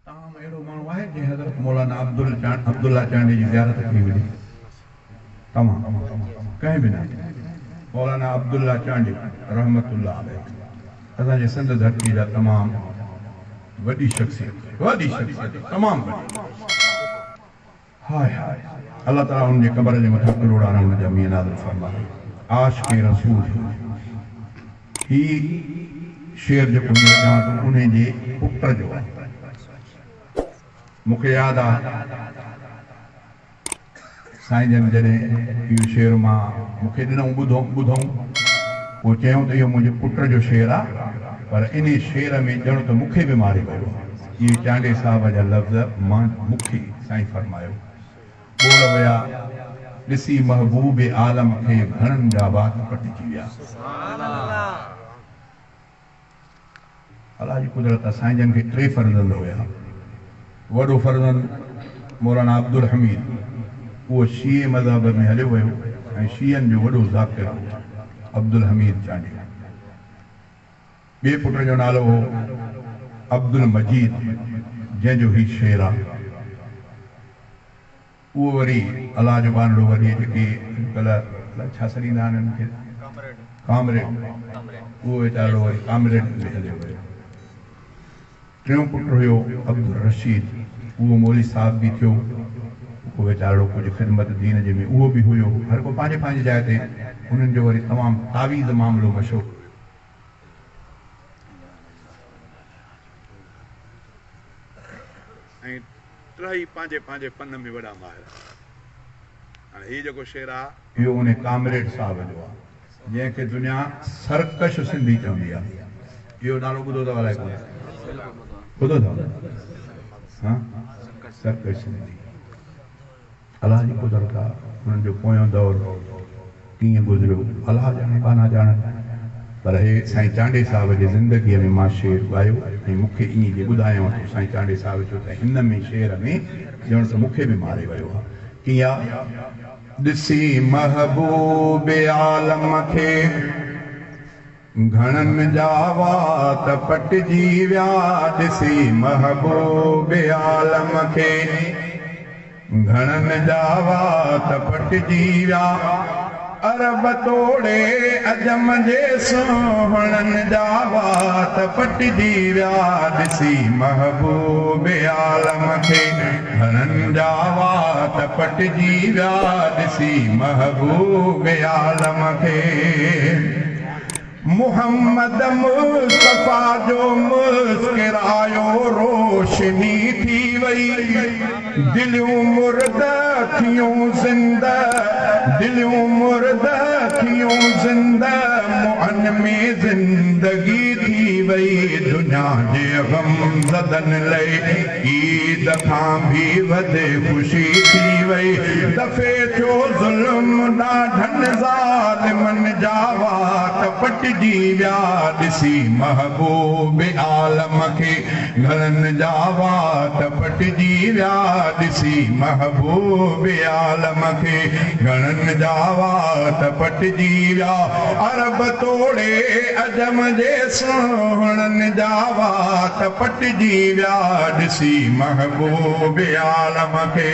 तमाम एड़ो मानू है जे हजरत मौलाना अब्दुल्ला चांडी जी ज़ियारत की हुई तमाम कहीं भी ना मौलाना अब्दुल्ला चांडी रहमतुल्लाह अलैह असा जे सिंध धरती जा तमाम वडी शख्सियत तमाम हाय हाय अल्लाह ताला उनके कब्र जे मथा करोड़ाना उन जा मीं नाज़िल फरमाए आशिक़ रसूल ही शेर जो चवां तो उन्हें जे पुट जो मुखे याद आ साईं जन जॾहिं इहो शेर मां मूंखे ॾिनऊं ॿुधऊं पोइ चयूं त इहो मुंहिंजे पुट जो शेर आहे पर इन शेर में ॼण त मूंखे बि मारे वियो इहे चांडे साहिब जा लफ़्ज़ मां मूंखे साईं फरमायो ॿोड़ विया ॾिसी महबूब आलम खे घणनि जा वात पटिजी विया अलाह जी कुदरत साईं जन खे 3 फर्ज़ंद हुया वॾो फर्ज़ंद मौलाना अब्दुल हमीद वो शीए मज़हब में हलियो वियो ऐं शीयन जो वॾो ज़ाकिर अब्दुल हमीद चांडी ॿिए पुट जो नालो हो अब्दुल मजीद जंहिंजो ही शेर आहे उहो वरी अलाह जो बानड़ो वरी जेके अॼुकल्ह छा सॾींदा आहिनि हिनखे कामरेड उहो वीचारो वरी कामरेड में हलियो वियो टियों पुट हुयो अब्दुल रशीद उहो मौली साहब बि थियो वो वीचारो कुछ ख़िदमत दीन जे में उहो भी हुयो हर को पंहिंजे पंहिंजे जाइ ते उन्हनि जो वरी तमाम तावीज़ मामलो मशहूर ऐं टई पंहिंजे पंहिंजे फन में वॾा माहिर हाणे हीउ जेको शेर आहे इहो उन कामरेड साहब जो आहे जंहिंखे दुनिया सरकश सिंधी चवंदी आहे इहो नालो ॿुधो अथव अलाए कोन ॿुधो अथव हा सरकश सिंधी अल्लाह जी कुदरत आहे उन्हनि जो पोयों दौर कीअं गुज़रियो अल्लाह ॼाणे कान ॼाणनि पर हे साईं चांडे साहिब जी ज़िंदगीअ में मां शेर ॻायो ऐं मूंखे ईअं जे ॿुधायो साईं चांडे साहिब जो त हिन में शेर में ॼण त मूंखे बि मारे वियो आहे कीअं ॾिसी महबूब आलम खे घणनि जा वात पटिजी विया ॾिसी महबूब आलम खे घणनि जा वात पटिजी विया अरब तोड़े अजम जे सोहणनि जा वात पटिजी विया ॾिसी महबूब आलम खे घणनि जा वात पटिजी विया ॾिसी महबूब आलम खे मुहम्मद मुस्तफा जो मुस्कुरायो रोशनी थी वई दिलियूं मुर्द थियूं ज़िंदा दिलियूं मुर्द थियूं ज़िंदा मुअन में ज़िंदगी थी वई दुनिया जे गम ज़दन लई ईद खां भी वधे ख़ुशी थी वई दफ़े थियो ज़ुल्म ॾाढनि ज़ालिमनि जा वात पटिजी विया ॾिसी महबूब आलम खे घणनि जा वात पटिजी विया ॾिसी महबूब आलम खे घणनि जा वात पटिजी विया अरब तोड़े अजम जे सोहणनि जा वात पटिजी विया ॾिसी महबूब आलम खे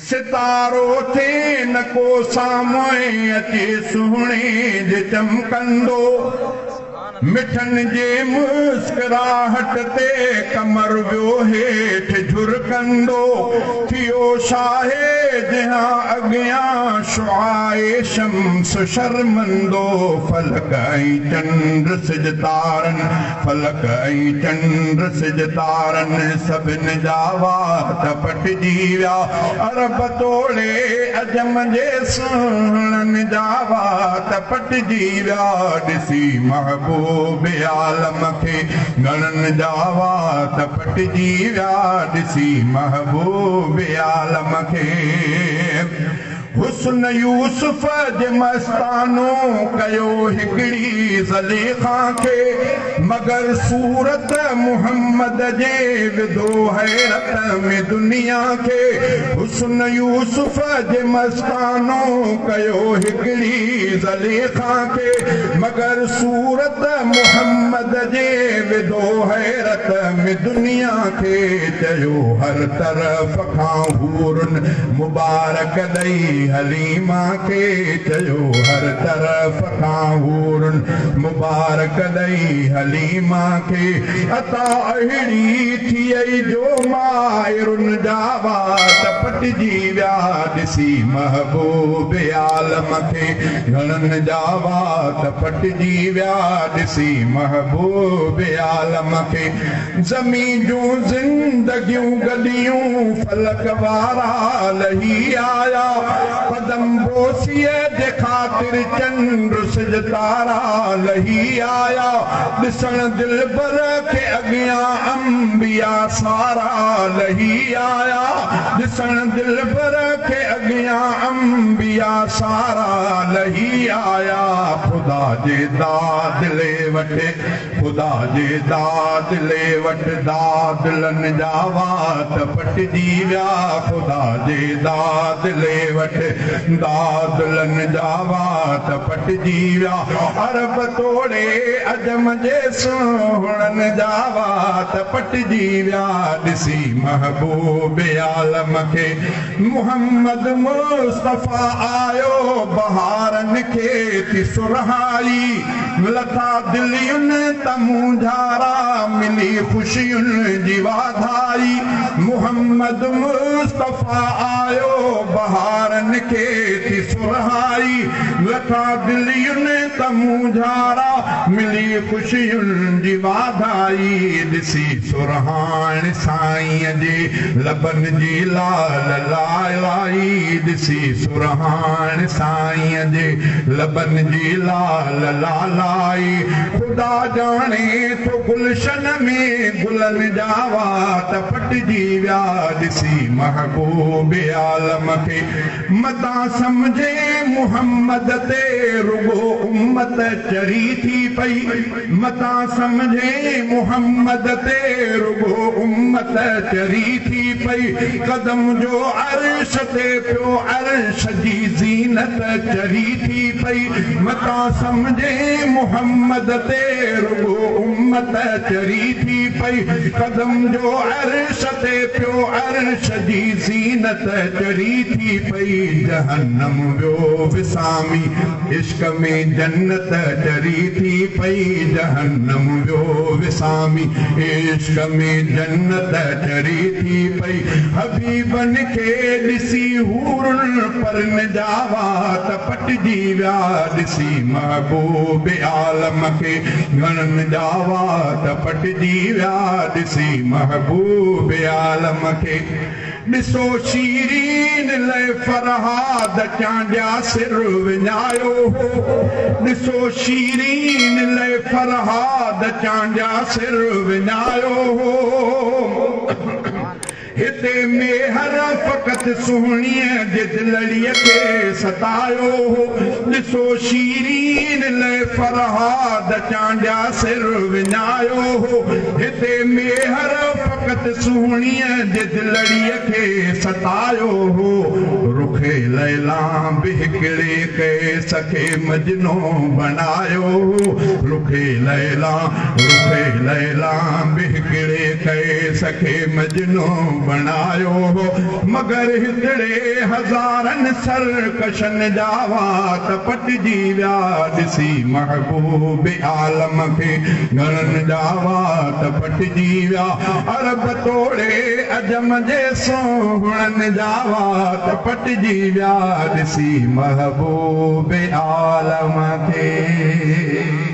सितारो थे न को साम्हूं अचे सुहिणे जे चमकंदो मिठनि जे मुस्कुराहट ते कमर वियो हेठि झुरकंदो थियो शाहे जहां अॻियां शुआए शम्स शर्मंदो फलक ऐं चंड सिजतारनि फलक ऐं चंड सिजतारनि सभिनि जा वात पटिजी विया अरब तोड़े अजम जे सोहणनि जा वात पटिजी विया ॾिसी महबूब आलम खे घणनि जा वात पटिजी विया ॾिसी महबूब आलम खे हुस्न यूसुफ जे मस्तानो कयो हिकिड़ी ज़लीख़ा खे मगर सूरत मुहम्मद जे विधो हैरत में दुनिया के हुस्न यूसुफ जे मस्तानो कयो हिकड़ी ज़लेखा के मगर सूरत मुहम्मद जे विधो हैरत में दुनिया के चयो हर तरफ़ खां हूरन मुबारक दई हलीमा के चयो हर तरफ़ खां हूरन मुबारक दई हलीमा के अता अहिड़ी थी जो मायरुन जावा टपटजी विया ॾिसी महबूब आलम खे घणनि जावा टपटजी विया ॾिसी महबूब आलम खे ज़मीन जूं ज़िंदगियूं गॾियूं फलक वारा लही आया कदम बोसीअ जे ख़ातिर चंड सिजतारा लही आया ॾिसण दिलबर खे अॻियां अंबिया सारा लही आया ॾिसण दिलबर खे अॻियां अंबिया सारा लही आया ख़ुदा जे दादिले वटि ख़ुदा जे दादिले वटि दादिलनि जा वात पटिजी विया ख़ुदा जे दादिले वटि दादिलनि जा वात पटिजी विया अरब तोड़े अजम जे सोहणनि जा वात पटिजी विया ॾिसी महबूब आलम खे मुहम्मद मुस्तफ़ा आयो बहारनि खे थी सुरहाई लथा दिलियुनि त मुंझारा मिली ख़ुशियुनि जी वाधाई मुहम्मद मुस्तफ़ा आयो बहारनि खे थी सुरहाई लथा दिलियुनि त मुंझारा मिली ख़ुशियुनि जी वाधाई ॾिसी सुरहाण साईं जे लबनि जी लाल लाई ॾिसी सुरहाण साईं जे लबनि जी लाल लालाई ख़ुदा जाने थो गुलशन में गुलनि जा वात पटिजी विया ॾिसी महबूब आलम खे मतां सम्झे मुहम्मद ते रुगो उम्मत चरी थी पई मतां सम्झे मुहम्मद ते रुगो उम्मत चरी थी पई कदम जो अर्श ते पियो अर्श जी ज़ीनत चरी थी पई मतां सम्झे मुहम्मद ते रुगो उम्मत चरी थी पई कदम जो अर्श ते पियो अर्श जी ज़ीनत चरी थी पई जहन्नम वियो विसामी इश्क में जन्नत चरी थी पई जहन्नम वियो विसामी इश्क में जन्नत चरी थी पई हबीबन खे ॾिसी हूरुन परन जा वात पटिजी विया ॾिसी महबूब आलम खे घणनि जा वात पटिजी विया ॾिसी महबूब आलम खे ॾिसो शीरीन लय फरहाद चांडिया सिर विञायो हो ॾिसो शीरीन लय फरहाद चांडिया सिर विञायो हो हिते मेहर फ़क़त सुहिणीअ जे दिलड़ीअ खे सतायो हो ॾिसो शीरीन लय फरहाद चांडिया सिर विञायो हो हिते मेहर फ़क़त सुहिणीअ जे दिलड़ीअ खे सतायो हो रुखे लैला बि हिकिड़े कैस खे मजनो बनायो हो रुखे लैला बि हिकिड़े कैस खे मजनो बनायो हो मगर हिकिड़े हज़ारनि सरकशनि जा वात पटिजी विया ॾिसी महबूब आलम खे घणनि जा वात पटिजी विया अरब तोड़े अजम जे सोहणनि जा वात पटिजी विया ॾिसी महबूब आलम खे